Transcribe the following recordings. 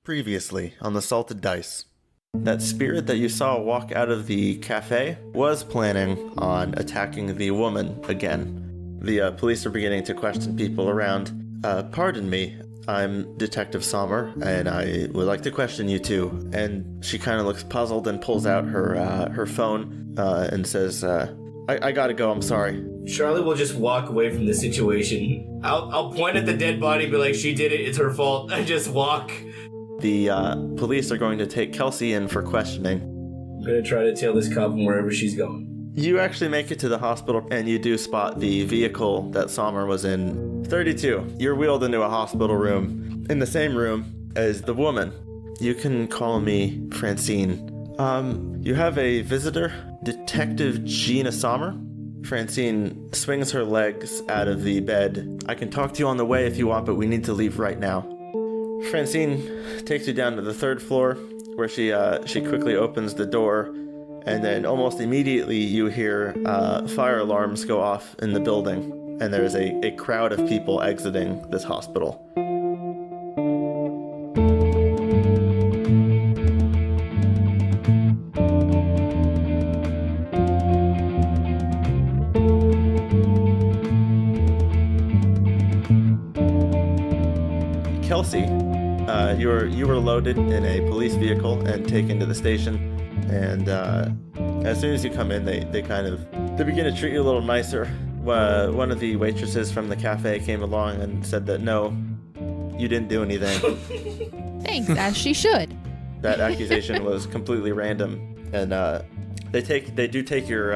Previously on the Salted Dice. That spirit that you saw walk out of the cafe was planning on attacking the woman again. The police are beginning to question people around. Pardon me, I'm Detective Sommer, and I would like to question you two. And she kind of looks puzzled and pulls out her phone and says, I gotta go, I'm sorry. Charlie will just walk away from the situation. I'll point at the dead body and be like, she did it, it's her fault, and just walk. The police are going to take Kelsey in for questioning. I'm gonna try to tail this cop from wherever she's going. You actually make it to the hospital, and you do spot the vehicle that Sommer was in. 32. You're wheeled into a hospital room. In the same room as the woman. You can call me Francine. You have a visitor, Detective Gina Sommer. Francine swings her legs out of the bed. I can talk to you on the way if you want, but we need to leave right now. Francine takes you down to the third floor, where she quickly opens the door, and then almost immediately you hear fire alarms go off in the building, and there's a crowd of people exiting this hospital. Kelsey, you were loaded in a police vehicle and taken to the station, and as soon as you come in, they begin to treat you a little nicer. One of the waitresses from the cafe came along and said that no, you didn't do anything. Thanks, as she should. That accusation was completely random, and they do take your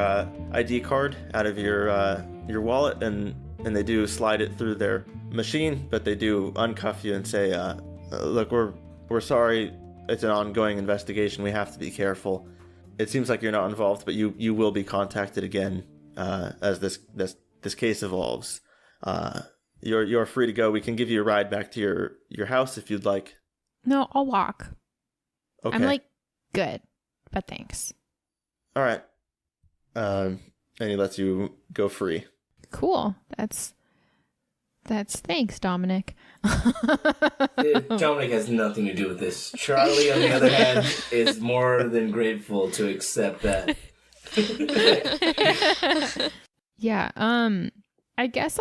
ID card out of your wallet, and they do slide it through their machine, but they do uncuff you and say, look, we're sorry, it's an ongoing investigation, we have to be careful. It seems like you're not involved, but you will be contacted again as this case evolves. You're free to go. We can give you a ride back to your house if you'd like. No, I'll walk. Okay. I'm good, but thanks. All right. And he lets you go free. Cool. That's thanks, Dominic. Dominic has nothing to do with this. Charlie, on the other hand, is more than grateful to accept that. Yeah, I guess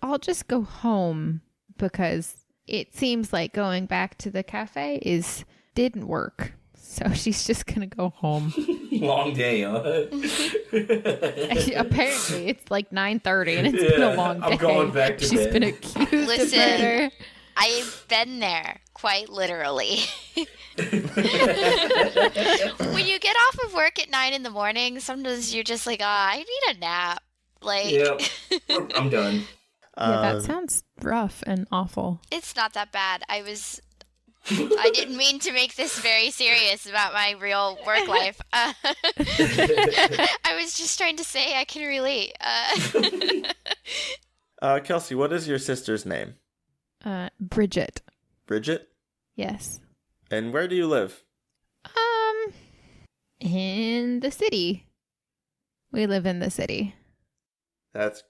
I'll just go home because it seems like going back to the cafe didn't work. So she's just gonna go home. Long day, huh? Apparently, it's 9:30 and it's been a long day. I'm going back to She's bed. been accused of murder. I've been there, quite literally. When you get off of work at 9 a.m, sometimes you're just like, I need a nap. Yep, I'm done. Yeah, that sounds rough and awful. It's not that bad. I didn't mean to make this very serious about my real work life. I was just trying to say I can relate. Kelsey, what is your sister's name? Bridget. Bridget? Yes. And where do you live? In the city. We live in the city. That's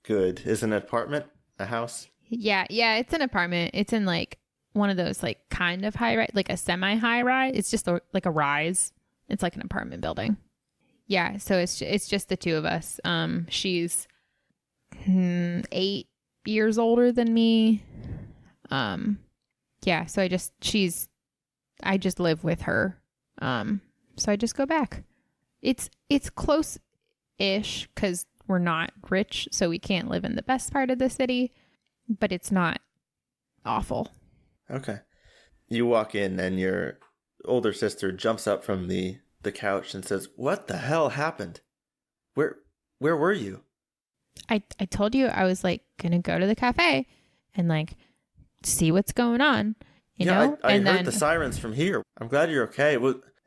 good. Is it an apartment? A house? Yeah, it's an apartment. It's in one of those kind of high rise, a semi high rise. It's just a rise. It's like an apartment building. Yeah, so it's just the two of us. She's 8 years older than me. Yeah, so I just live with her. So I just go back. It's close-ish because we're not rich, so we can't live in the best part of the city, but it's not awful. Okay. You walk in and your older sister jumps up from the couch and says, "What the hell happened? Where were you?" I told you I was gonna go to the cafe and see what's going on. You know? I heard the sirens from here. I'm glad you're okay.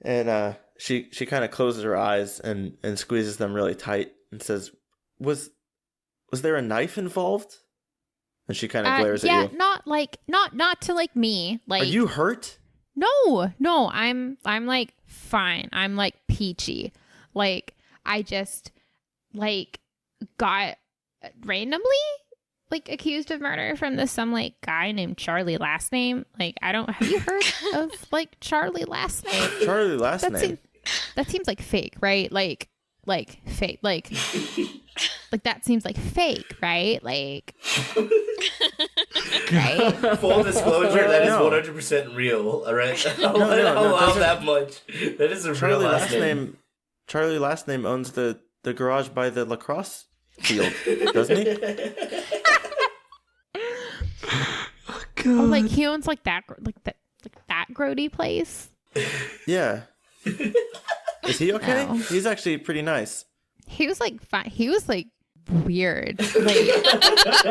And she kind of closes her eyes and squeezes them really tight and says, Was there a knife involved? And she kind of glares at you. Yeah, not to me. Are you hurt? No, I'm fine. I'm peachy. I just got randomly like accused of murder from this some like guy named Charlie last name. Like have you heard of like Charlie last name? Charlie last That name. that seems like fake, right? Like fake, like that seems like fake, right? Like, right? Full disclosure, that is No. 100% real. All right, I'll no, allow those are- that much. That is a Charlie real last name. Charlie last name owns the garage by the lacrosse field, doesn't he? Oh, like he owns like that grody place. Yeah. Is he okay? No. He's actually pretty nice. He was like fine. He was like weird. Like,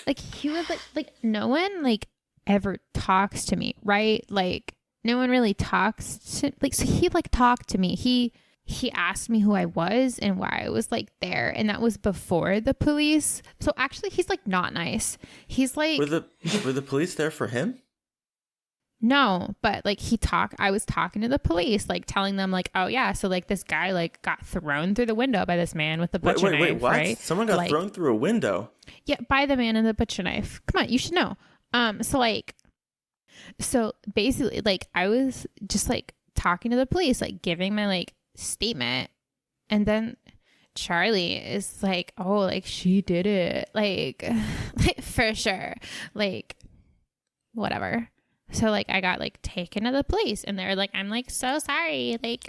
like he was like no one like ever talks to me, right? Like no one really talks to like. So he like talked to me. He asked me who I was and why I was like there, and that was before the police. So actually, he's like not nice. He's like Were the police there for him? no, but like I was talking to the police, like telling them like, oh yeah, so like this guy like got thrown through the window by this man with a butcher knife, Wait, what? right? Someone got Like, thrown through a window. yeah, by the man in the butcher knife. Come on, you should know. So basically, like I was just like talking to the police, like giving my like statement, and then Charlie is like, oh, like she did it, like for sure, like whatever. So like I got like taken to the police, and they're like, I'm like so sorry, like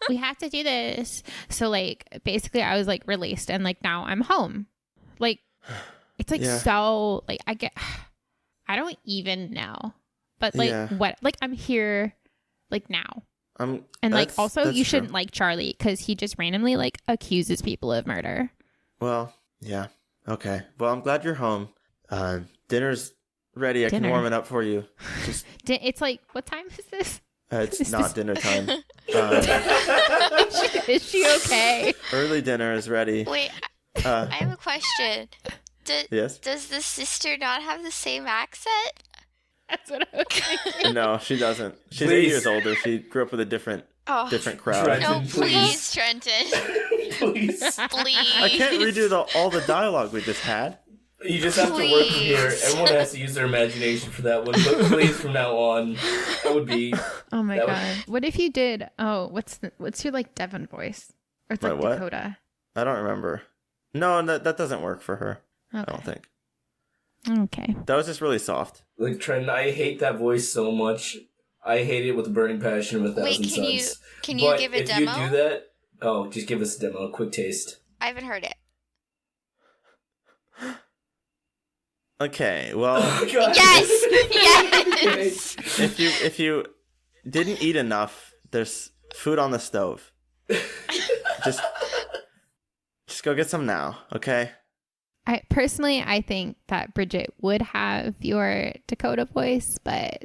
we have to do this. So like basically I was like released, and like now I'm home. Like it's like Yeah. so like I don't even know, but like Yeah. what, like I'm here like now. And like That's- also that's you true. shouldn't like Charlie because he just randomly like accuses people of murder. Well, yeah. Okay. Well, I'm glad you're home. Dinner's ready. I can Dinner. warm it up for you. Just It's like, what time is this? it's Is not this- dinner time. Is she okay? Early dinner is ready. Wait, Uh, I have a question. yes. Does the sister not have the same accent? That's what I was thinking. No, she doesn't. She's Please. 8 years older. She grew up with a different Oh, crowd. Trenton, no, please. please, Trenton. Please. Please. I can't redo all the dialogue we just had. You just have to work from here. Please. Everyone has to use their imagination for that one. But please, from now on, that would be. Oh my That god. What if you did, what's your like Devon voice? Or it's like My what? Dakota. I don't remember. No, that doesn't work for her. I Okay. don't think. Okay. That was just really soft. Like, Trenton, I hate that voice so much. I hate it with a burning passion of a Wait, thousand can suns. you But give a if demo? you do that, just give us a demo, a quick taste. I haven't heard it. Okay, well, Oh, God. Yes! Yes! if you didn't eat enough, there's food on the stove. Just go get some now, okay? I think that Bridget would have your Dakota voice, but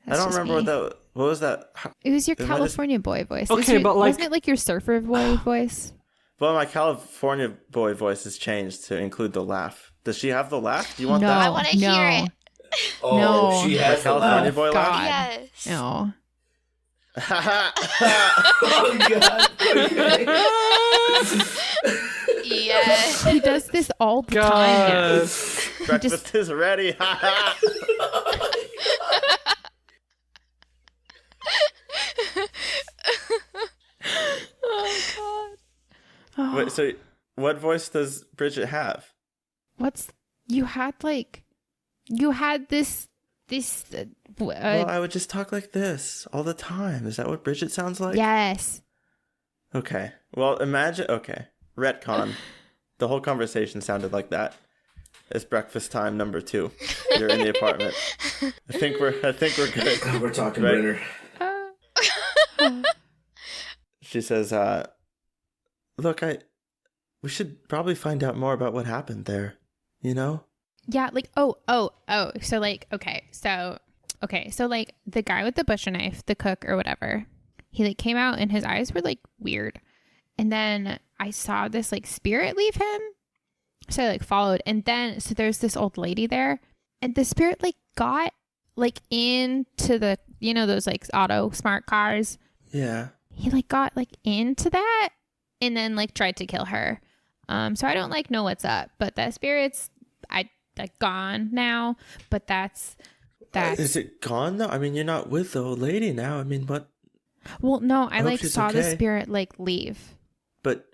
I don't remember what was that? It was your It might have- California boy voice. Okay, but, like- wasn't it like your surfer boy voice? Well, my California boy voice has changed to include the laugh. Does she have the laugh? Do you want No. that? I want to No. hear it. Oh, No. she My has the California laugh. boy God. laugh? Yes. No. Oh, God. Okay. Yes. He does this all the time now. God. Breakfast is ready. Oh god. Wait, so what voice does Bridget have? You had this Well, I would just talk like this all the time. Is that what Bridget sounds like? yes. Okay. Well, imagine. Okay. Retcon. The whole conversation sounded like that. It's breakfast time number 2. You're in the apartment. I think we're good. We're talking Right. Brenner. She says, look, we should probably find out more about what happened there. You know? Yeah, like so like so like the guy with the butcher knife, the cook or whatever, he like came out and his eyes were like weird. And then I saw this like spirit leave him. So I like followed, and then so there's this old lady there, and the spirit like got like into the, you know, those like auto smart cars. Yeah. He like got like into that and then like tried to kill her. So I don't like know what's up, but that spirit's gone now. But that's Is it gone though? I mean, you're not with the old lady now. I mean, what? Well, no, I hope like she's saw the okay. spirit like leave. But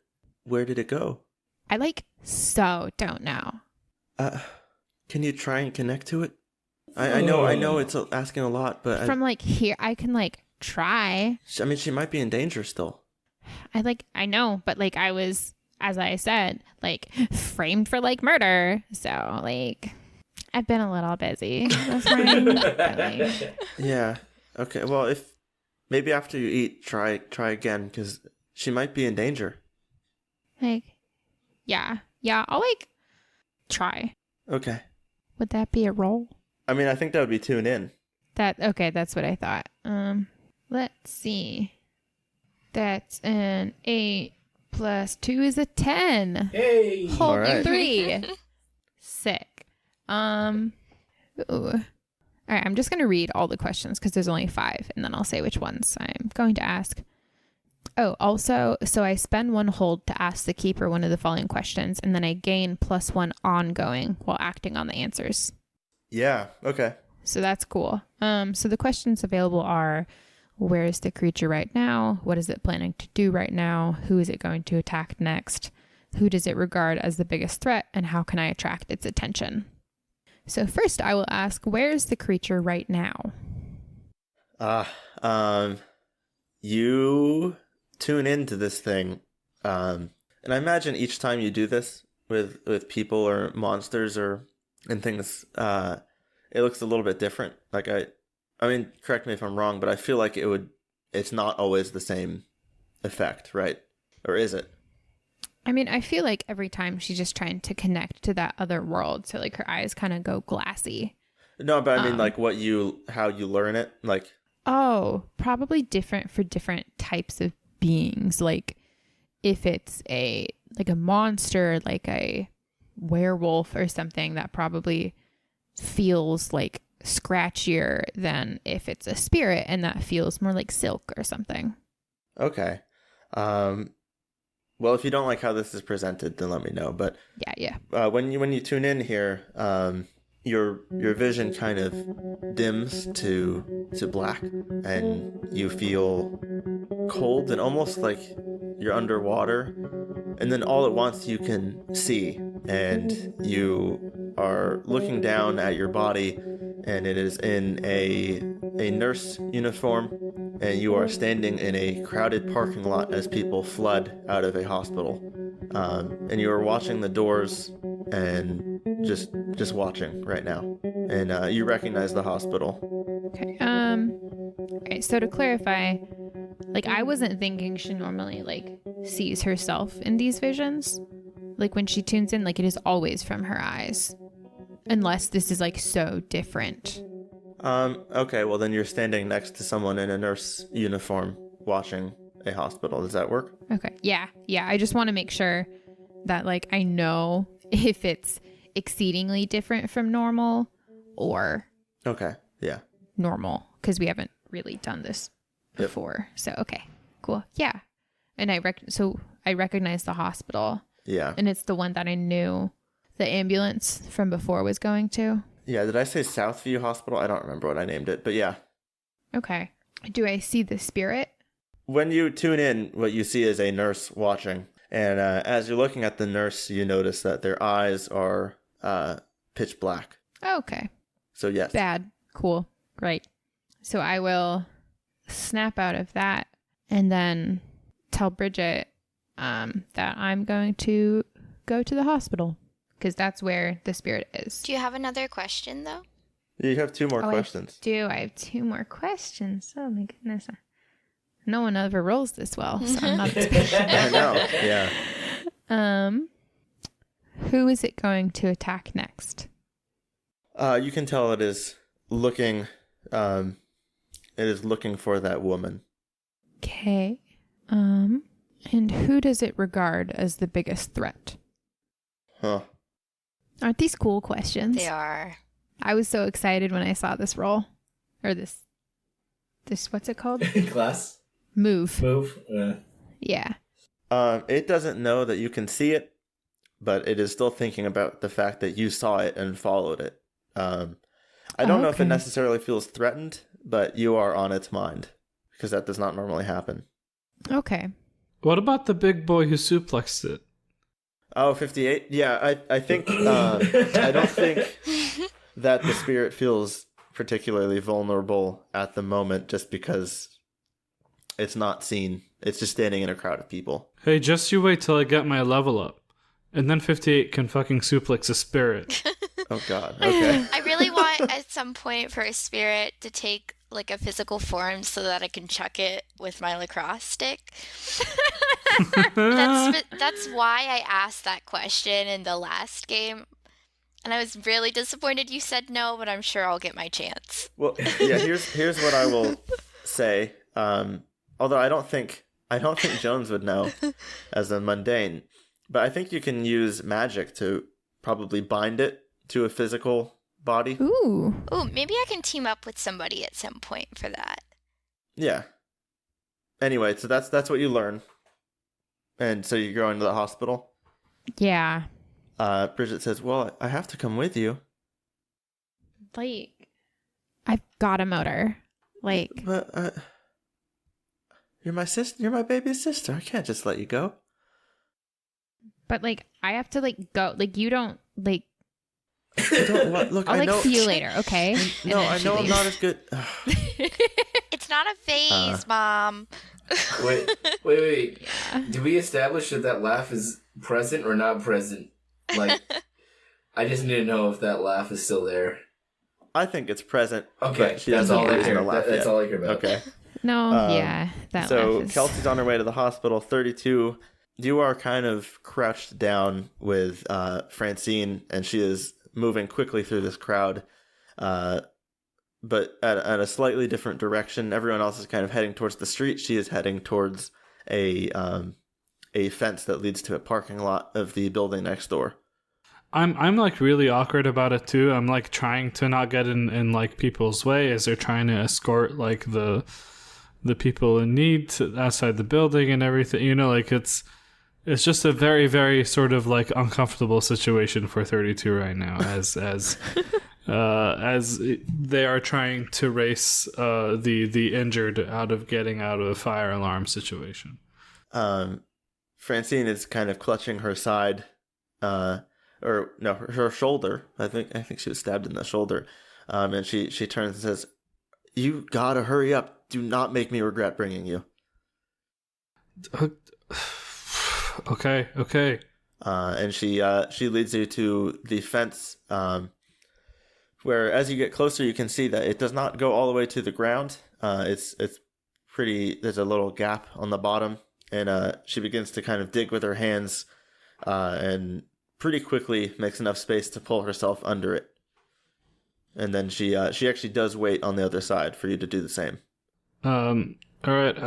where did it go? I like so don't know. Can you try and connect to it? I know it's asking a lot, but From like here, I can like try. I mean, she might be in danger still. I know, but like I was, as I said, like framed for like murder. So like I've been a little busy this morning. But, like, Yeah. Okay. Well, if maybe after you eat, try again because she might be in danger. yeah, I'll like try. Okay. Would that be a roll? I mean, I think that would be tune in. That's what I thought. Let's see. That's an 8 plus 2 is a 10. Hey! Hold All right. 3. Sick. Ooh. All right, I'm just going to read all the questions because there's only 5, and then I'll say which ones I'm going to ask. Oh, also, so I spend 1 hold to ask the keeper one of the following questions, and then I gain +1 ongoing while acting on the answers. Yeah. Okay. So that's cool. So the questions available are, where is the creature right now? What is it planning to do right now? Who is it going to attack next? Who does it regard as the biggest threat? And how can I attract its attention? So first I will ask, where is the creature right now? You tune into this thing, and I imagine each time you do this with people or monsters and things, it looks a little bit different. Like I mean, correct me if I'm wrong, but I feel like it's not always the same effect, right? Or is it? I mean, I feel like every time she's just trying to connect to that other world. So like her eyes kind of go glassy. No, but I mean like how you learn it, like. Oh, probably different for different types of beings. Like if it's a monster, like a werewolf or something, that probably feels like scratchier than if it's a spirit, and that feels more like silk or something. Okay. Well, if you don't like how this is presented, then let me know. But Yeah. when you tune in here, your vision kind of dims to black, and you feel cold and almost like you're underwater. And then all at once you can see, and you are looking down at your body, and it is in a nurse uniform, and you are standing in a crowded parking lot as people flood out of a hospital. And you are watching the doors and just watching right now. And you recognize the hospital. Okay. Okay, so to clarify, like I wasn't thinking she normally like sees herself in these visions. Like when she tunes in, like it is always from her eyes. Unless this is like so different. Okay, well then you're standing next to someone in a nurse uniform watching a hospital. Does that work? Okay. Yeah. I just want to make sure that like I know if it's exceedingly different from normal or Okay, yeah. normal, because we haven't really done this before. So okay, cool. Yeah. And I recognize the hospital. Yeah. And it's the one that I knew the ambulance from before was going to. Yeah, did I say Southview Hospital? I don't remember what I named it, but yeah. Okay. Do I see the spirit? When you tune in, what you see is a nurse watching. And as you're looking at the nurse, you notice that their eyes are pitch black. Okay. So yes. Bad. Cool. Great. So I will snap out of that and then tell Bridget that I'm going to go to the hospital because that's where the spirit is. Do you have another question, though? You have 2 more questions. I have 2 more questions. Oh my goodness. No one ever rolls this well, so I'm not I know. Yeah. Who is it going to attack next? You can tell it is looking for that woman. Okay. And who does it regard as the biggest threat? Huh. Aren't these cool questions? They are. I was so excited when I saw this roll. Or this what's it called? Class? Move. Move? Yeah. It doesn't know that you can see it, but it is still thinking about the fact that you saw it and followed it. I don't know if it necessarily feels threatened, but you are on its mind, because that does not normally happen. Okay. What about the big boy who suplexed it? Oh, 58? Yeah, I think, I don't think that the spirit feels particularly vulnerable at the moment, just because it's not seen. It's just standing in a crowd of people. Hey, just you wait till I get my level up. And then 58 can fucking suplex a spirit. Oh, God. Okay. I really want at some point for a spirit to take like a physical form so that I can chuck it with my lacrosse stick. That's why I asked that question in the last game. And I was really disappointed you said no, but I'm sure I'll get my chance. Well, yeah, here's what I will say. Although I don't think Jones would know as a mundane, but I think you can use magic to probably bind it to a physical body. Ooh, maybe I can team up with somebody at some point for that. Yeah. Anyway, so that's what you learn. And so you're going to the hospital? yeah. Bridget says, well, I have to come with you. Like, I've got a motor. Like, But, you're my sister. You're my baby's sister. I can't just let you go. but like, I have to like go. Like, you don't like. Look, I'll I like know. see you later, okay? No, And then I she know I'm leaves. not as good. It's not a phase, Mom. Wait. Yeah. Do we establish that laugh is present or not present? Like, I just need to know if that laugh is still there. I think it's present. Okay, but she that's doesn't all have I a reason care. to laugh That's yet. all I care about. Okay. No, yeah, that So laugh is... Kelsey's on her way to the hospital. 32. You are kind of crouched down with Francine, and she is moving quickly through this crowd, but at a slightly different direction. Everyone else is kind of heading towards the street. She is heading towards a fence that leads to a parking lot of the building next door. I'm like really awkward about it too. I'm like trying to not get in like people's way as they're trying to escort like the people in need outside the building and everything. You know, like it's just a very, very sort of like uncomfortable situation for 32 right now as they are trying to race the injured out of getting out of a fire alarm situation. Francine is kind of clutching her side, or no, her shoulder. I think she was stabbed in the shoulder, and she turns and says, "You gotta hurry up. Do not make me regret bringing you." Okay. And she leads you to the fence, where as you get closer, you can see that it does not go all the way to the ground. It's pretty. There's a little gap on the bottom, and she begins to kind of dig with her hands, and pretty quickly makes enough space to pull herself under it. And then she actually does wait on the other side for you to do the same. All right.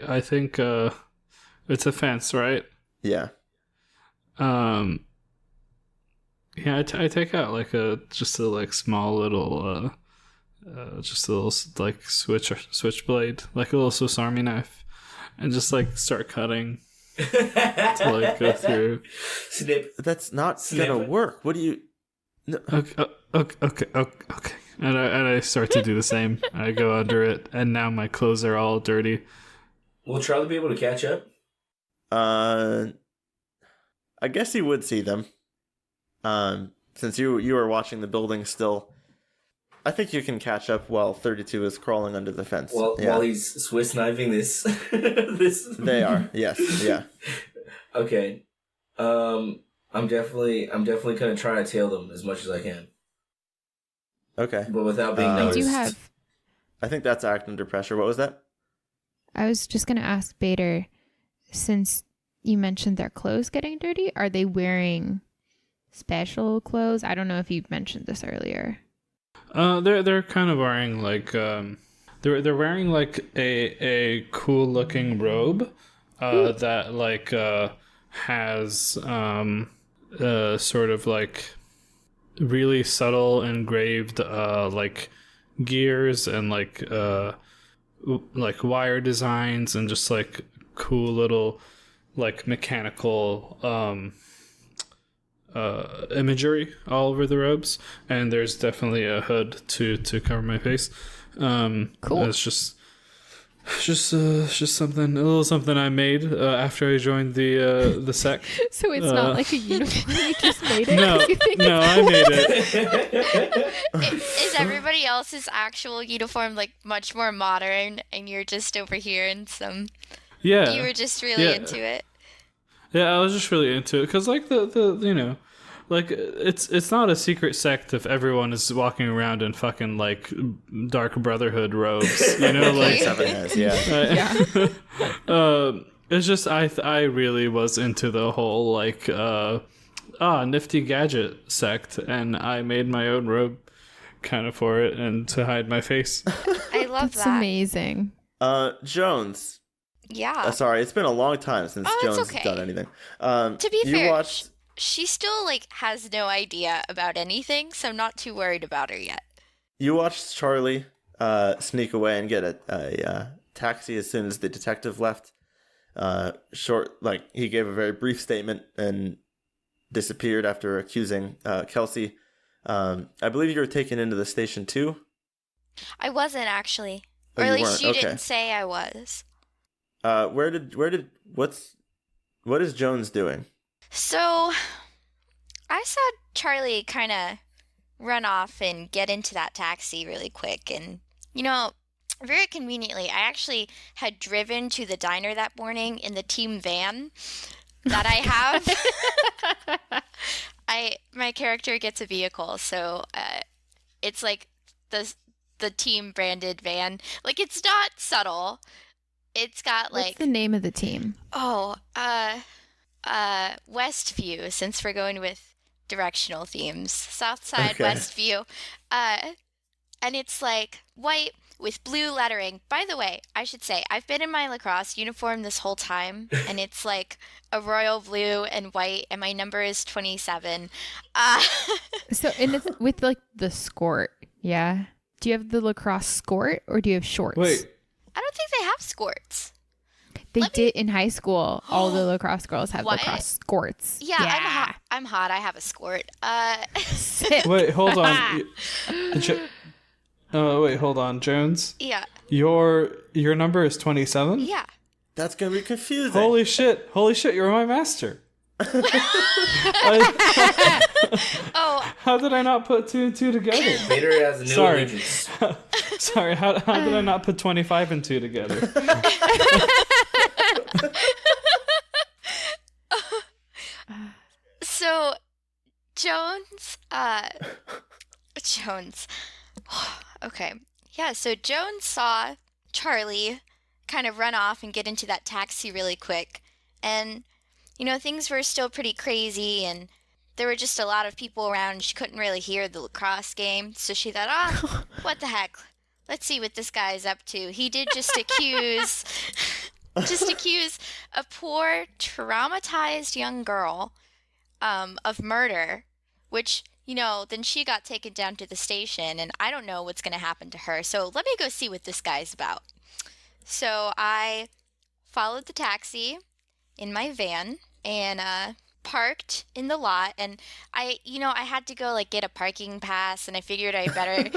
I think it's a fence, right? Yeah. Yeah, I take out like just a like small little just a little like switchblade, like a little Swiss Army knife, and just like start cutting to like go through. Snip. That's not Snip gonna it. work. What do you? No. Okay. And I start to do the same. I go under it, and now my clothes are all dirty. Will Charlie be able to catch up? I guess he would see them. Since you are watching the building still, I think you can catch up while 32 is crawling under the fence. While he's Swiss knifing this, this. They are, yes, yeah. Okay. I'm definitely gonna try to tail them as much as I can, Okay. but without being I I noticed. do have... I think that's act under pressure. What was that? I was just going to ask Bader, since you mentioned their clothes getting dirty, are they wearing special clothes? I don't know if you mentioned this earlier. They're kind of wearing like they're wearing like a cool looking robe that like has sort of like really subtle engraved like gears and like wire designs and just like cool little like mechanical imagery all over the robes, and there's definitely a hood to cover my face. Cool. It's just something, a little something I made after I joined the sect. So it's not like a uniform. You just made it. No, You think no, I made it. Is everybody else's actual uniform like much more modern, and you're just over here in some? Yeah, You were just really into it. yeah. I was just really into it because, like, the you know, like it's not a secret sect if everyone is walking around in fucking like dark brotherhood robes, you know, like. Seven has, yeah. Yeah. It's just I really was into the whole like nifty gadget sect, and I made my own robe kind of for it and to hide my face. I love That's that. amazing. Jones. Yeah. Sorry, it's been a long time since Oh, it's Jones okay. has done anything. To be you fair, watched. she still like has no idea about anything, so I'm not too worried about her yet. You watched Charlie sneak away and get a taxi as soon as the detective left. He gave a very brief statement and disappeared after accusing Kelsey. I believe you were taken into the station too. I wasn't actually, Oh, or you at least weren't? you Okay. didn't say I was. What is Jones doing? So, I saw Charlie kind of run off and get into that taxi really quick. And, very conveniently, I actually had driven to the diner that morning in the team van that I have. My character gets a vehicle, so it's like the team branded van. Like, it's not subtle. It's got What's the name of the team? Westview, since we're going with directional themes. Southside Okay. Westview. And it's like white with blue lettering. By the way, I should say, I've been in my lacrosse uniform this whole time, and it's like a royal blue and white, and my number is 27. So, and it's with like the skort, yeah? Do you have the lacrosse skort or do you have shorts? Wait, I don't think they have skorts. They did in high school. All the lacrosse girls had What? lacrosse skorts. Yeah, I'm hot. I have a skort. Sip. wait, hold on. Wait, hold on, Jones. Yeah. Your number is 27? Yeah. That's gonna be confusing. Holy shit, you're my master. Oh, How did I not put 2 and 2 together? Vader has a new Sorry. allegiance. Sorry, how did I not put 25 and 2 together? so Jones, okay. Yeah, so Jones saw Charlie kind of run off and get into that taxi really quick. And, things were still pretty crazy, and there were just a lot of people around, and she couldn't really hear the lacrosse game. So she thought, what the heck? Let's see what this guy's up to. He did just accuse a poor, traumatized young girl of murder, which, then she got taken down to the station, and I don't know what's going to happen to her. So let me go see what this guy's about. So I followed the taxi in my van and parked in the lot, and I had to go get a parking pass, and I figured I better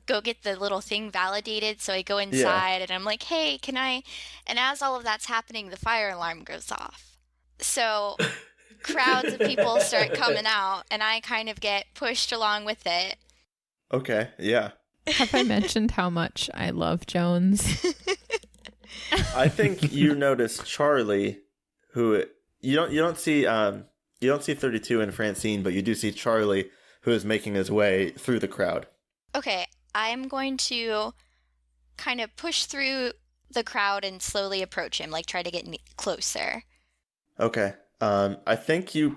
go get the little thing validated. So I go inside and I'm like, hey, can I? And as all of that's happening, the fire alarm goes off. So crowds of people start coming out, and I kind of get pushed along with it. Okay, yeah. Have I mentioned how much I love Jones? I think you noticed Charlie, who you don't see 32 and Francine, but you do see Charlie, who is making his way through the crowd. Okay, I'm going to kind of push through the crowd and slowly approach him, try to get closer. Okay. I think you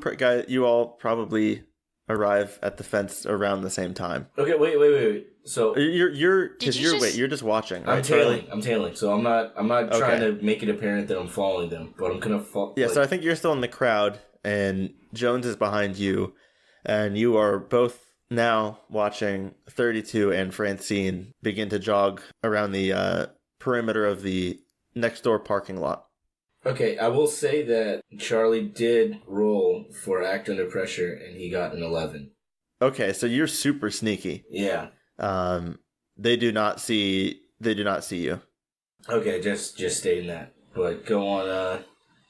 all probably arrive at the fence around the same time. Okay, wait. So You're Did you just- you're just watching. I'm Right, Charlie? tailing. So I'm not Okay. trying to make it apparent that I'm following them, but I'm gonna follow. Yeah, so I think you're still in the crowd, and Jones is behind you, and you are both now watching 32 and Francine begin to jog around the perimeter of the next door parking lot. Okay, I will say that Charlie did roll for act under pressure, and he got an 11. Okay, so you're super sneaky. Yeah. They do not see you. Okay, just stating that. But go on.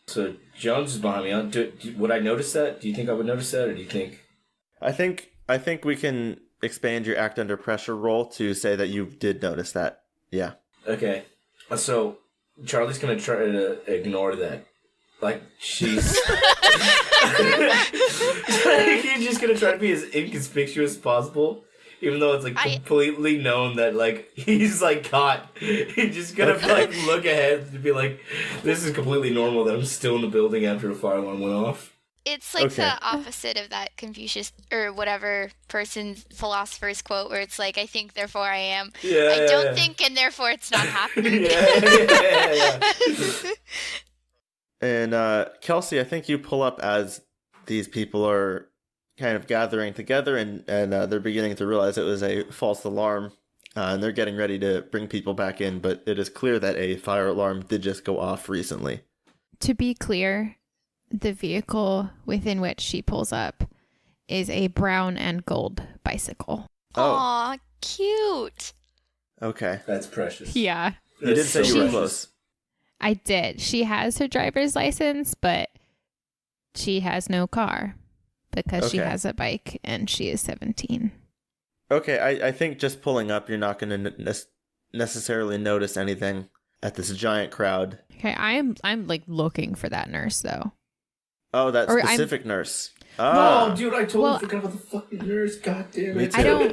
So Jones is behind me. Would I notice that? Do you think I would notice that, or do you think? I think we can expand your act under pressure roll to say that you did notice that. Yeah. Okay. So Charlie's gonna try to ignore that. Like she's he's just gonna try to be as inconspicuous as possible. Even though it's like completely known that like he's like caught. He's just gonna like look ahead and be like, this is completely normal that I'm still in the building after a fire alarm went off. It's like the opposite of that Confucius or whatever person's philosopher's quote where it's like, I think, therefore I am. Yeah, I don't think, and therefore it's not happening. yeah. And Kelsey, I think you pull up as these people are kind of gathering together, and they're beginning to realize it was a false alarm, and they're getting ready to bring people back in, but it is clear that a fire alarm did just go off recently. To be clear, the vehicle within which she pulls up is a brown and gold bicycle. Oh. Aw, cute. Okay. That's precious. Yeah. You did say you were precious. close. I did. She has her driver's license, but she has no car because she has a bike and she is 17. Okay, I think just pulling up, you're not going to necessarily notice anything at this giant crowd. Okay, I'm like looking for that nurse though. Oh, that specific nurse. Oh, dude, I totally forgot about the fucking nurse. God damn it. I don't.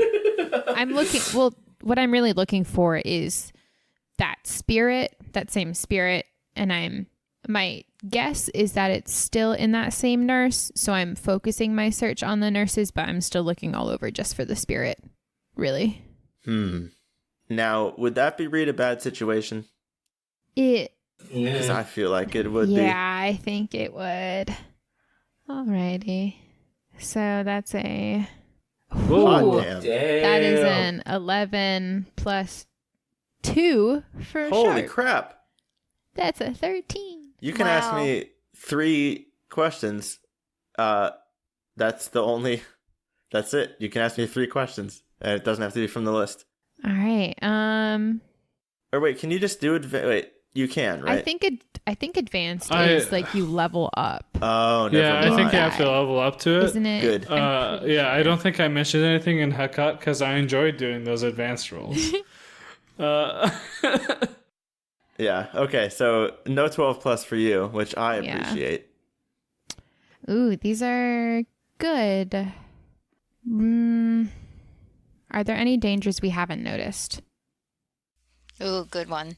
I'm looking. Well, what I'm really looking for is that spirit, that same spirit, and my guess is that it's still in that same nurse. So I'm focusing my search on the nurses, but I'm still looking all over just for the spirit. Really. Now, would that be read a bad situation? Because I feel like it would be. Yeah, I think it would. Alrighty. So that's a... Whoa. Damn. That is an 11 plus 2 for Holy sharp. crap. That's a 13. You can ask me 3 questions. That's it. You can ask me 3 questions. And it doesn't have to be from the list. All right. Or wait, can you just do it? Wait, you can, right? I think advanced is like you level up. Oh, never mind. I think you have to level up to it. Isn't it? Good. Yeah, I don't think I mentioned anything in Hecate because I enjoyed doing those advanced rolls. Yeah, okay, so no 12 plus for you, which I appreciate. Ooh, these are good. Are there any dangers we haven't noticed? Ooh, good one.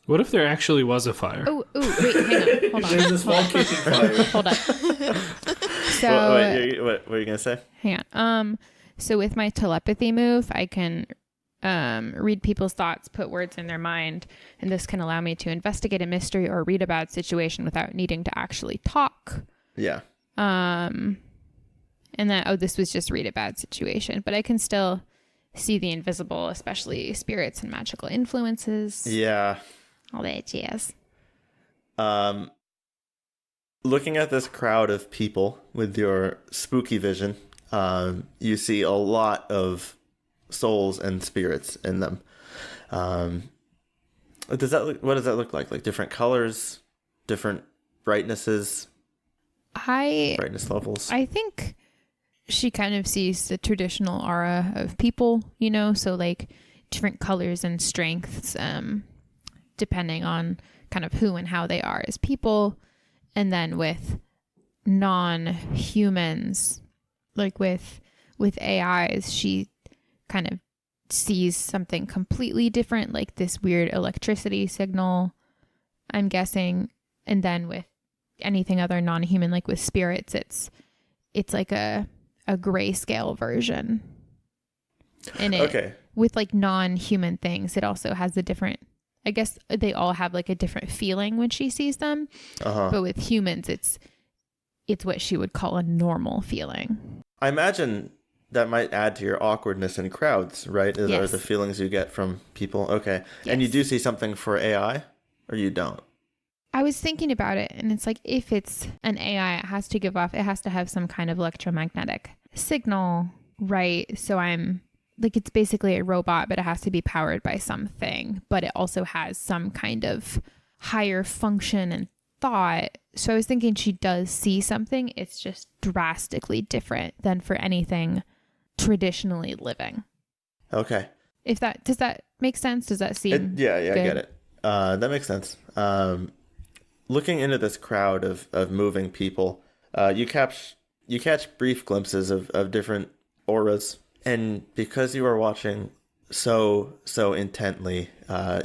What if there actually was a fire? Oh, wait, hang on. Hold on. There's a small kitchen fire. Hold on. So, Wait, what were you going to say? hang on. So with my telepathy move, I can read people's thoughts, put words in their mind, and this can allow me to investigate a mystery or read a bad situation without needing to actually talk. Yeah. And then, this was just read a bad situation, but I can still see the invisible, especially spirits and magical influences. Yeah. All that jazz. Looking at this crowd of people with your spooky vision, you see a lot of souls and spirits in them. What does that look like? Like different colors, different brightnesses, brightness levels? I think she kind of sees the traditional aura of people, so like different colors and strengths, depending on kind of who and how they are as people. And then with non-humans, like with AIs, she kind of sees something completely different, like this weird electricity signal, I'm guessing. And then with anything other non-human, like with spirits, it's like a grayscale version. And with like non-human things, it also has a different, I guess they all have like a different feeling when she sees them. But with humans, it's what she would call a normal feeling. I imagine that might add to your awkwardness in crowds, right? Are Yes. the feelings you get from people. Okay. And you Yes. do see something for AI, or you don't? I was thinking about it, and it's like if it's an AI, it has to have some kind of electromagnetic signal, right? So I'm like, it's basically a robot, but it has to be powered by something, but it also has some kind of higher function and thought. So I was thinking she does see something. It's just drastically different than for anything traditionally living. Okay. Does that make sense? Does that seem Yeah, I good? get it. That makes sense. Looking into this crowd of moving people, you catch brief glimpses of different auras, and because you are watching so intently,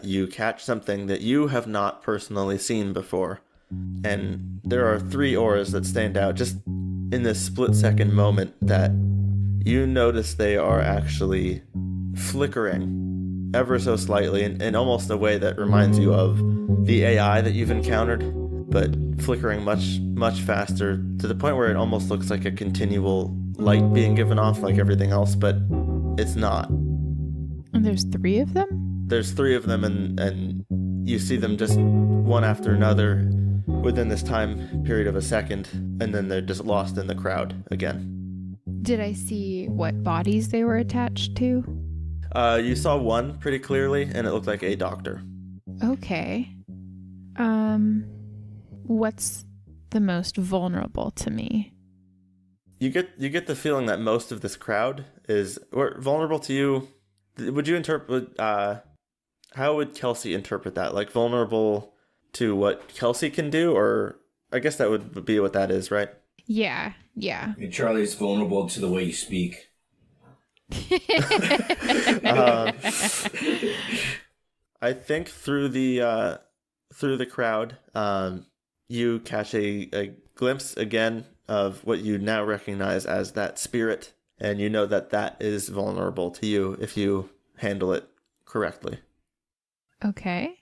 you catch something that you have not personally seen before, and there are 3 auras that stand out just in this split-second moment that you notice they are actually flickering ever so slightly in almost a way that reminds you of the AI that you've encountered, but flickering much faster to the point where it almost looks like a continual light being given off like everything else, but it's not. And there's 3 of them? There's 3 of them, and you see them just one after another within this time period of a second, and then they're just lost in the crowd again. Did I see what bodies they were attached to? You saw one pretty clearly, and it looked like a doctor. Okay. What's the most vulnerable to me? You get the feeling that most of this crowd is vulnerable to you. Would you interpret? How would Kelsey interpret that? Like vulnerable to what Kelsey can do, or I guess that would be what that is, right? Yeah. And Charlie's vulnerable to the way you speak. I think through the crowd, you catch a glimpse again of what you now recognize as that spirit, and you know that is vulnerable to you if you handle it correctly. Okay.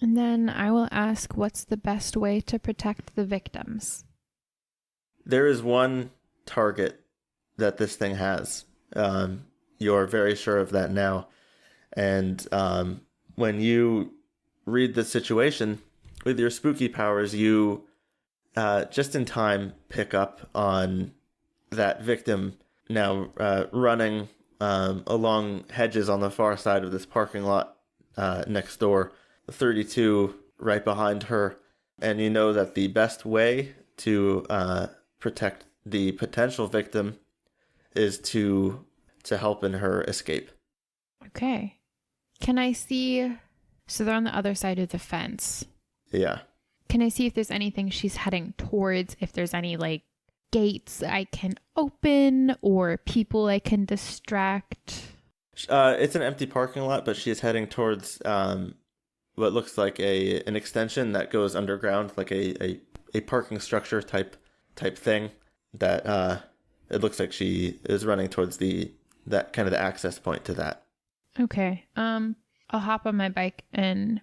And then I will ask, what's the best way to protect the victims? There is one target that this thing has. You're very sure of that now. And when you read the situation with your spooky powers, you just in time pick up on that victim now running along hedges on the far side of this parking lot next door, 32 right behind her. And you know that the best way to protect the potential victim is to help in her escape. Okay. Can I see... So they're on the other side of the fence. Yeah. Can I see if there's anything she's heading towards? If there's any, like, gates I can open or people I can distract? It's an empty parking lot, but she is heading towards what looks like an extension that goes underground, like a parking structure type thing that it looks like she is running towards that kind of the access point to that. Okay. I'll hop on my bike and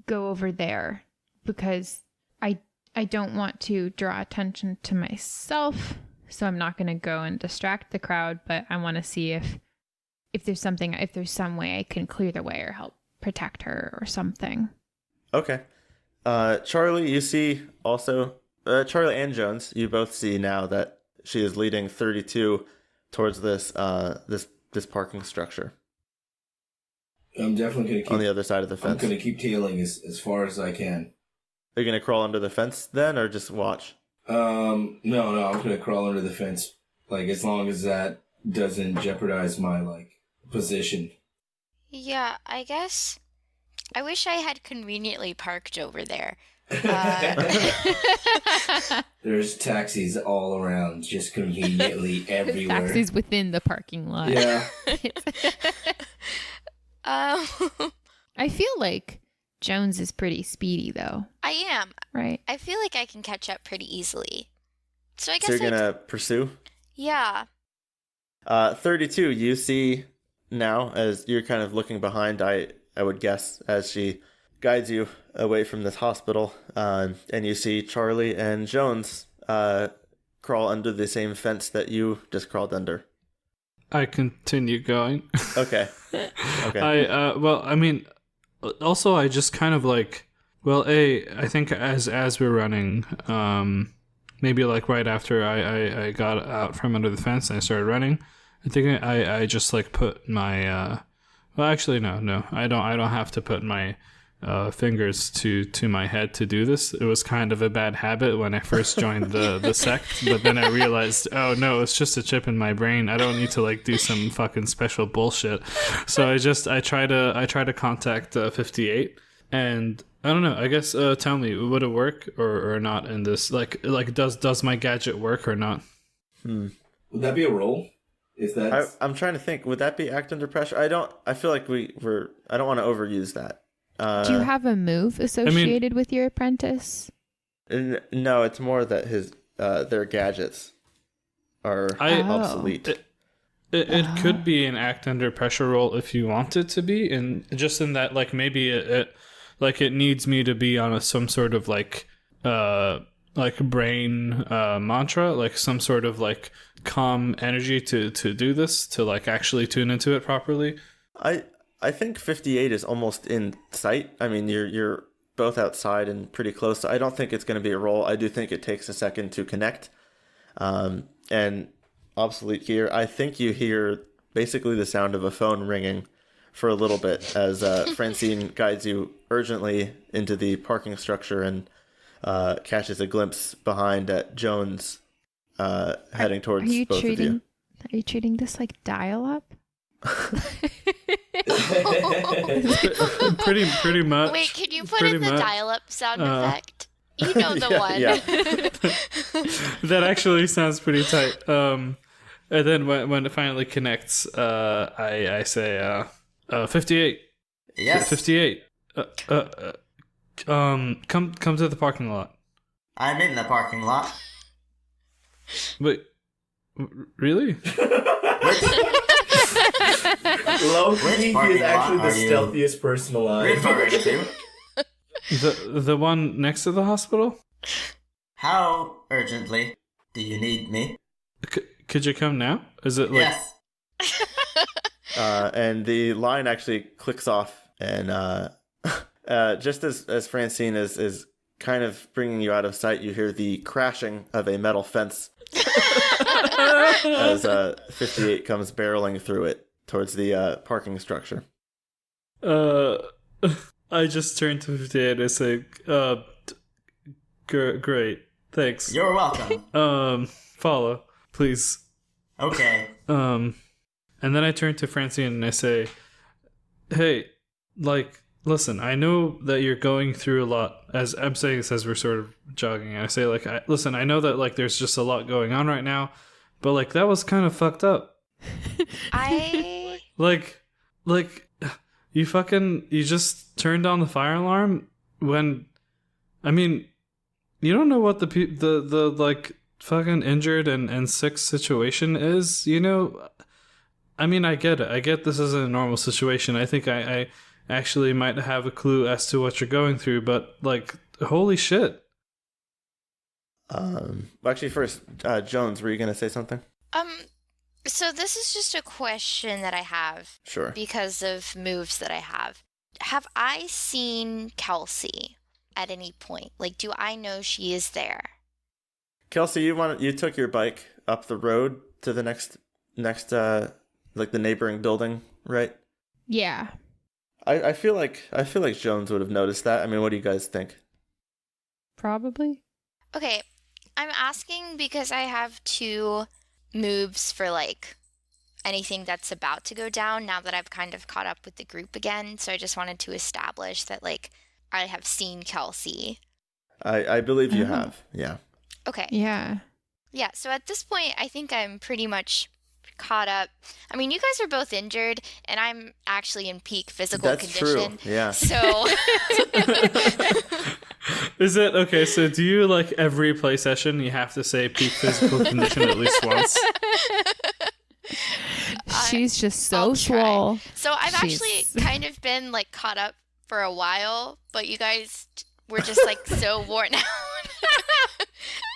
go over there because I don't want to draw attention to myself, so I'm not going to go and distract the crowd, but I want to see if there's some way I can clear the way or help protect her or something. Okay. Charlie, you see also, Charlie and Jones, you both see now that she is leading 32 towards this parking structure. I'm definitely going to keep... On the other side of the fence. I'm going to keep tailing as far as I can. Are you going to crawl under the fence then, or just watch? No, I'm going to crawl under the fence, like, as long as that doesn't jeopardize my, like, position. Yeah, I guess. I wish I had conveniently parked over there. There's taxis all around, just conveniently everywhere. Taxis within the parking lot. Yeah. I feel like Jones is pretty speedy, though. I am. Right. I feel like I can catch up pretty easily. So I guess So you're going to pursue? Yeah. 32, you see now, as you're kind of looking behind, I would guess, as she guides you away from this hospital, and you see Charlie and Jones crawl under the same fence that you just crawled under. I continue going. Okay. Okay. I mean, also I just kind of like, well, I think as we're running, maybe like right after I got out from under the fence and I started running, I think I just like put my, well, actually, no, I don't have to put my fingers to my head to do this. It was kind of a bad habit when I first joined the sect, but then I realized, oh no, it's just a chip in my brain. I don't need to like do some fucking special bullshit. So I try to contact 58, and I don't know. I guess tell me, would it work or not in this? Like does my gadget work or not? Would that be a roll? Is that? I'm trying to think. Would that be act under pressure? I feel like I don't want to overuse that. Do you have a move associated with your apprentice? No, it's more that their gadgets are obsolete. It could be an act under pressure roll if you want it to be, and just in that, like maybe it needs me to be on some sort of like brain mantra, like some sort of like calm energy to do this, to like actually tune into it properly. I think 58 is almost in sight. I mean, you're both outside and pretty close. So I don't think it's going to be a roll. I do think it takes a second to connect. And obsolete here, I think you hear basically the sound of a phone ringing for a little bit as Francine guides you urgently into the parking structure and catches a glimpse behind at Jones heading towards both of you. Are you treating this like dial-up? pretty much. Wait, can you put in the dial-up sound effect? You know the one. Yeah. That actually sounds pretty tight. And then when it finally connects, I say, 58. Yes. 58. Come to the parking lot. I'm in the parking lot. Wait, really? Low-key, he is actually the stealthiest person alive. Referring to? The one next to the hospital? How urgently do you need me? Could you come now? Is it like... Yes. And the line actually clicks off, and just as Francine is kind of bringing you out of sight, you hear the crashing of a metal fence as 58 comes barreling through it towards the parking structure. I just turned to 58 and I say, great, thanks. You're welcome. Follow, please. Okay. And then I turn to Francine and I say, hey, like, listen, I know that you're going through a lot. As I'm saying this as we're sort of jogging, and I say, like, listen, I know that, like, there's just a lot going on right now, but, like, that was kind of fucked up. Like, you just turned on the fire alarm when, I mean, you don't know what the like, fucking injured and sick situation is, you know? I mean, I get it. I get this isn't a normal situation. I think I actually might have a clue as to what you're going through, but, like, holy shit. Actually, first, Jones, were you going to say something? So this is just a question that I have. Sure. Because of moves that I have. Have I seen Kelsey at any point? Like, do I know she is there? Kelsey, you took your bike up the road to the next like the neighboring building, right? Yeah. I feel like Jones would have noticed that. I mean, what do you guys think? Probably. Okay, I'm asking because I have 2 moves for, like, anything that's about to go down now that I've kind of caught up with the group again. So I just wanted to establish that, like, I have seen Kelsey. I believe you have, yeah. Okay. Yeah. Yeah, so at this point, I think I'm pretty much caught up. I mean, you guys are both injured, and I'm actually in peak physical condition. True, yeah. So... Is it okay? So do you, like, every play session you have to say peak physical condition at least once? She's just so swole. So I've actually kind of been, like, caught up for a while, but you guys were just, like, so worn out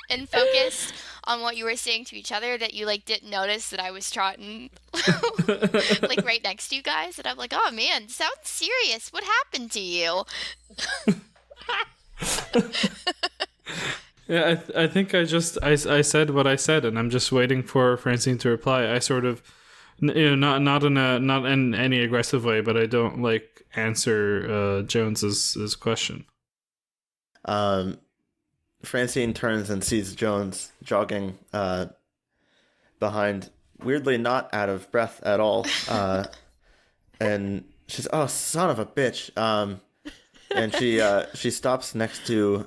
and focused on what you were saying to each other that you like didn't notice that I was trotting like right next to you guys, and I'm like, oh man, sounds serious. What happened to you? Yeah, I think I said what I said, and I'm just waiting for Francine to reply. I sort of, not in any aggressive way, but I don't like answer Jones's question. Francine turns and sees Jones jogging behind, weirdly not out of breath at all, and she's, oh, son of a bitch, and she stops next to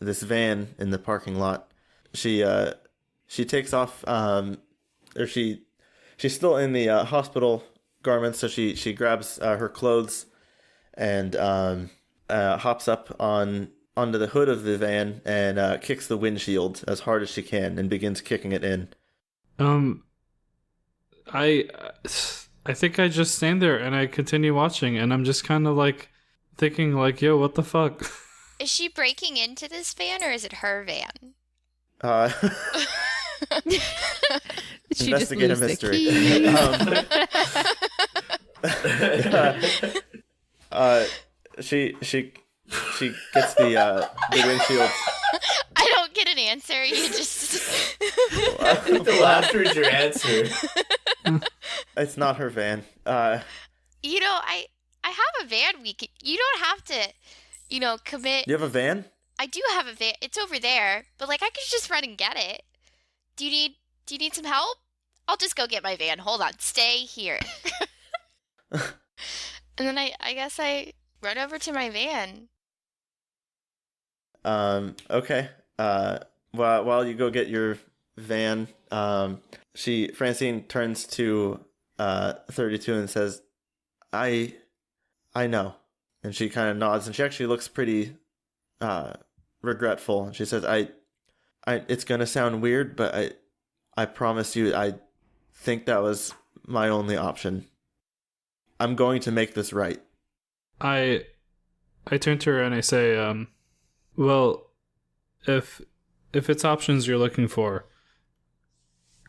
this van in the parking lot. She takes off, or she's still in the hospital garments, so she grabs her clothes and hops up onto the hood of the van and kicks the windshield as hard as she can and begins kicking it in. I think I just stand there and I continue watching, and I'm just kind of like thinking like, yo, what the fuck? Is she breaking into this van or is it her van? She Investigate a just mystery. She gets the windshield. I don't get an answer. You just. I think the laughter is your answer. It's not her van. You know, I have a van. You don't have to, commit. You have a van? I do have a van. It's over there, but like I could just run and get it. Do you need some help? I'll just go get my van. Hold on. Stay here. And then I guess I run over to my van. Okay. While you go get your van, Francine turns to 32 and says, I know. And she kind of nods, and she actually looks pretty regretful. And she says, I it's gonna sound weird, but I promise you, I think that was my only option. I'm going to make this right. I turn to her and I say, well, if it's options you're looking for,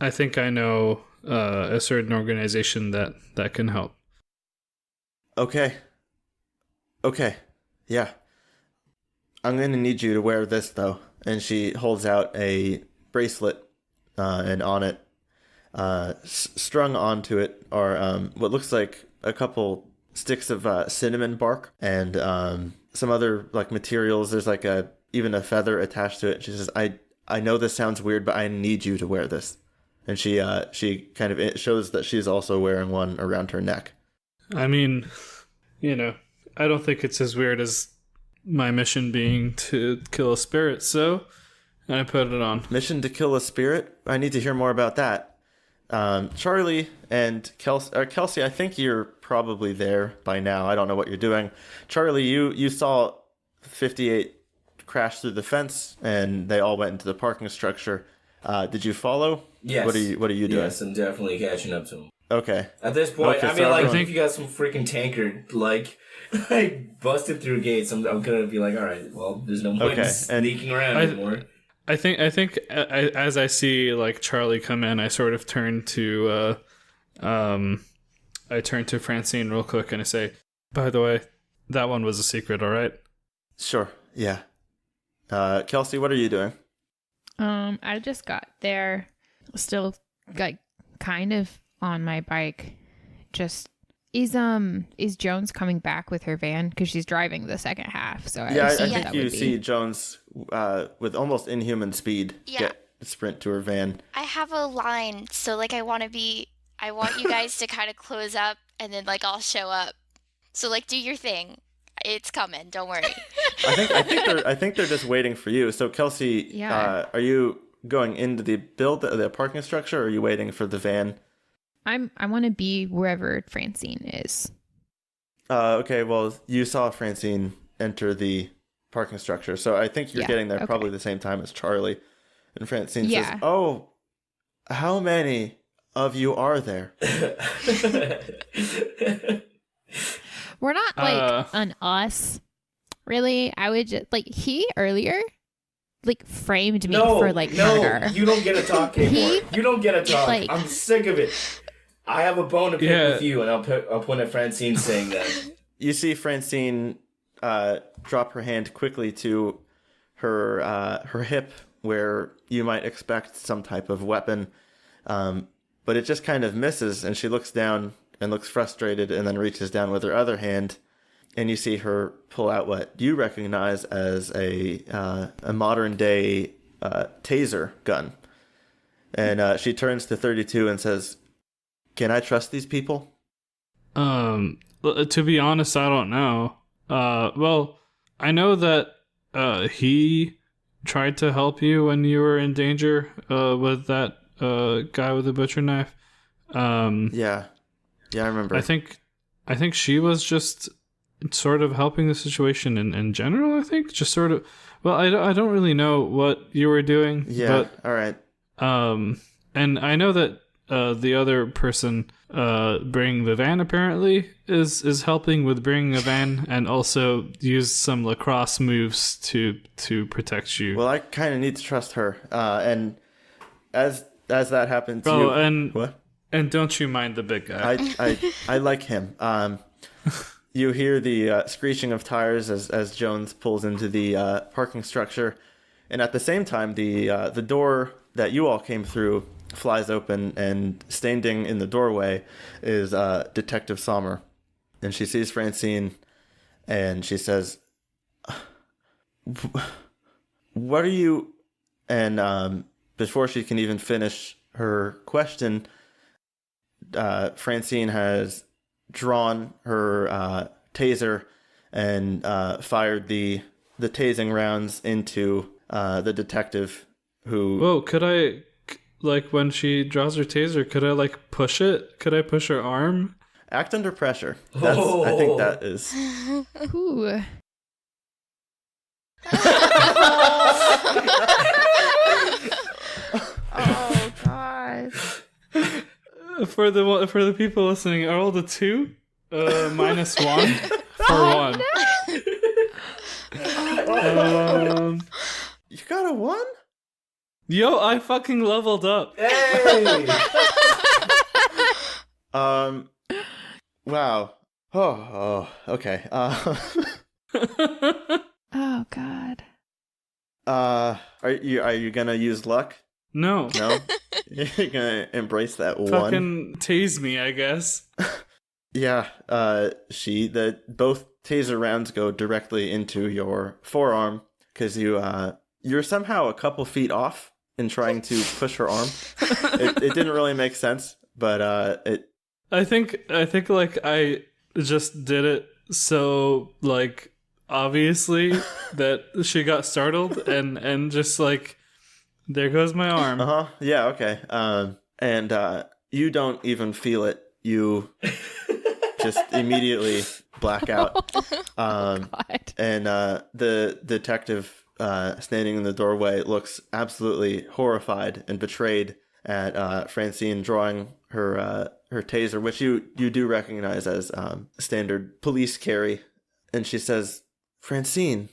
I think I know a certain organization that can help. Okay, yeah. I'm going to need you to wear this, though. And she holds out a bracelet, and on it, strung onto it, are what looks like a couple sticks of cinnamon bark and some other like materials. There's like even a feather attached to it. She says, I know this sounds weird, but I need you to wear this. And she kind of, it shows that she's also wearing one around her neck. I mean, I don't think it's as weird as my mission being to kill a spirit, so I put it on. Mission to kill a spirit? I need to hear more about that. Charlie and Kelsey, I think you're probably there by now. I don't know what you're doing. Charlie, you saw 58 crash through the fence, and they all went into the parking structure. Did you follow? Yes. What are you doing? Yes, I'm definitely catching up to him. Okay. At this point, Okay, I mean, so like, everyone- if you got some freaking tankard, like busted through gates, I'm gonna be like, all right, well, there's no point in sneaking around anymore. I think as I see like Charlie come in, I sort of turn to Francine real quick and I say, by the way, that one was a secret, all right? Sure. Yeah. Kelsey, what are you doing? I just got there, still like kind of on my bike. Just is Jones coming back with her van because she's driving the second half? So I think you see Jones with almost inhuman speed sprint to her van. I have a line, so like I want you guys to kind of close up, and then like I'll show up. So like do your thing. It's coming. Don't worry. I think they're just waiting for you. So Kelsey, are you going into the parking structure, or are you waiting for the van? I want to be wherever Francine is. Okay. Well, you saw Francine enter the parking structure, so I think you're getting there probably the same time as Charlie. And Francine says, "Oh, how many of you are there?" We're not like an us, really. I would just like he earlier like framed me for like murder. You don't get to talk anymore. You don't get to talk. Like, I'm sick of it. I have a bone to pick with you, and I'll point at Francine saying that. You see Francine drop her hand quickly to her hip, where you might expect some type of weapon, but it just kind of misses, and she looks down and looks frustrated, and then reaches down with her other hand, and you see her pull out what you recognize as a modern day taser gun, and she turns to 32 and says, "Can I trust these people?" To be honest, I don't know. Well, I know that he tried to help you when you were in danger with that guy with the butcher knife. Yeah, I remember. I think she was just sort of helping the situation in general. I think just sort of. Well, I don't really know what you were doing. Yeah. But, all right. And I know that the other person bringing the van apparently is helping with bringing a van, and also used some lacrosse moves to protect you. Well, I kind of need to trust her. And as that happens, what? And don't you mind the big guy? I like him. You hear the screeching of tires as Jones pulls into the parking structure, and at the same time, the door that you all came through flies open, and standing in the doorway is Detective Sommer, and she sees Francine, and she says, "What are you?" And before she can even finish her question, Francine has drawn her taser and fired the tasing rounds into the detective who... Whoa, could I, like, when she draws her taser, could I, like, push it? Could I push her arm? Act under pressure. I think that is... Ooh. Oh, God. For the people listening, I rolled a 2, minus 1 for 1. No. You got a 1? Yo, I fucking leveled up. Hey! Wow. Oh, okay. Oh, God. Are you gonna use luck? No. No? You're gonna embrace that one? Fucking tase me, I guess. Yeah, both taser rounds go directly into your forearm, because you're somehow a couple feet off in trying to push her arm. It didn't really make sense, but it... I think like I just did it so like obviously that she got startled and just like there goes my arm. Uh-huh. Yeah, okay. And you don't even feel it. You just immediately black out. God. And the detective standing in the doorway looks absolutely horrified and betrayed at Francine drawing her taser, which you do recognize as standard police carry. And she says, "Francine."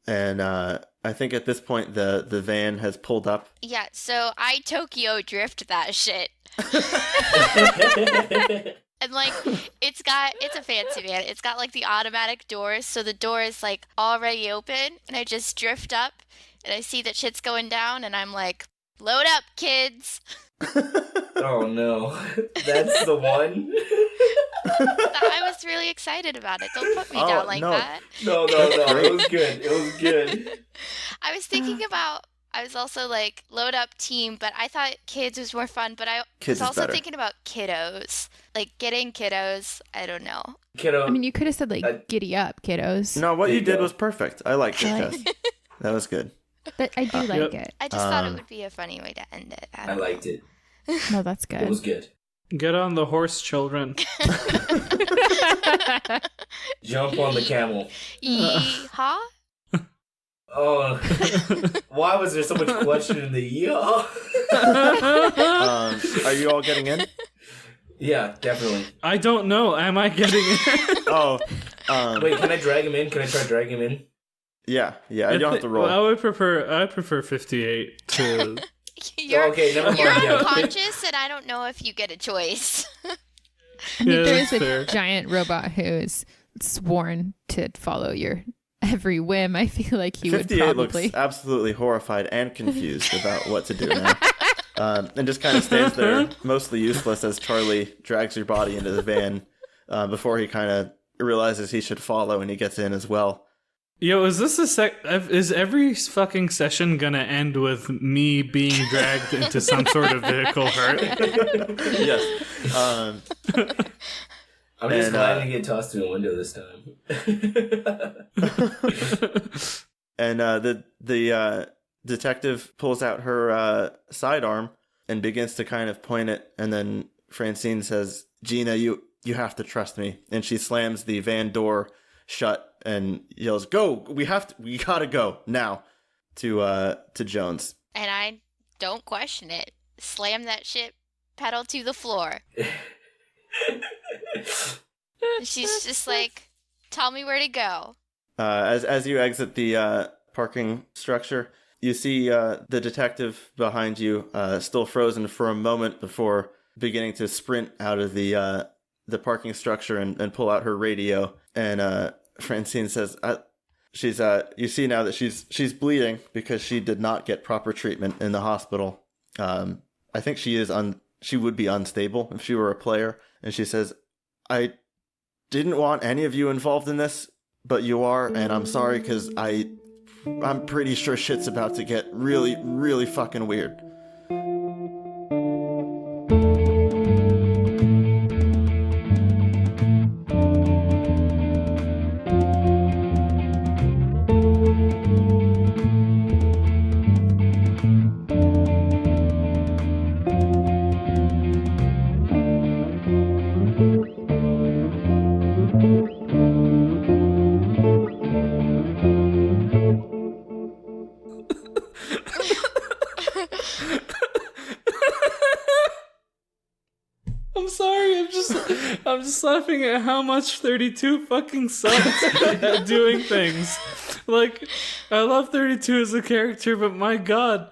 And I think at this point the van has pulled up. Yeah, so I Tokyo drift that shit. And like it's a fancy van. It's got like the automatic doors, so the door is like already open, and I just drift up and I see that shit's going down, and I'm like, "Load up, kids." Oh no. That's the one? I was really excited about it. Don't put me down like that. No. It was good. It was good. I was also like, load up team, but I thought kids was more fun, but I Kids was is also better. thinking about kiddos. Like getting kiddos, I don't know. Kiddo. I mean, you could have said, like, giddy up, kiddos. No, what There you you did go. was perfect. I liked it, Jess. That was good. But I do like it. I just thought it would be a funny way to end it. I liked it. No, that's good. It was good. Get on the horse, children. Jump on the camel. Yeehaw? Oh, why was there so much question in the yeehaw? Are you all getting in? Yeah, definitely. I don't know. Am I getting it? Oh, Wait, can I drag him in? Can I try to drag him in? Yeah, you don't have to roll. Well, I prefer 58 to. You're, okay, never mind. you're Yeah. unconscious, and I don't know if you get a choice. I mean, Yeah, there is that's a fair. giant robot who is sworn to follow your every whim. I feel like he would 58 probably. looks absolutely horrified and confused about what to do now. And just kind of stands there, mostly useless, as Charlie drags your body into the van before he kind of realizes he should follow, and he gets in as well. Yo, is this is every fucking session gonna end with me being dragged into some sort of vehicle hurt? Yes. I'm just And, glad I didn't get tossed through a window this time. And the detective pulls out her sidearm and begins to kind of point it, and then Francine says, "Gina, you have to trust me." And she slams the van door shut and yells, "Go! We gotta go now!" to Jones. And I don't question it. Slam that shit pedal to the floor. She's just like, tell me where to go. As you exit the parking structure, you see the detective behind you, still frozen for a moment before beginning to sprint out of the parking structure and pull out her radio. And Francine says, you see now that she's bleeding because she did not get proper treatment in the hospital. I think she would be unstable if she were a player. And she says, "I didn't want any of you involved in this, but you are, and I'm sorry because I'm pretty sure shit's about to get really, really fucking weird." I'm sorry. I'm just laughing at how much 32 fucking sucks at doing things. Like, I love 32 as a character, but my god,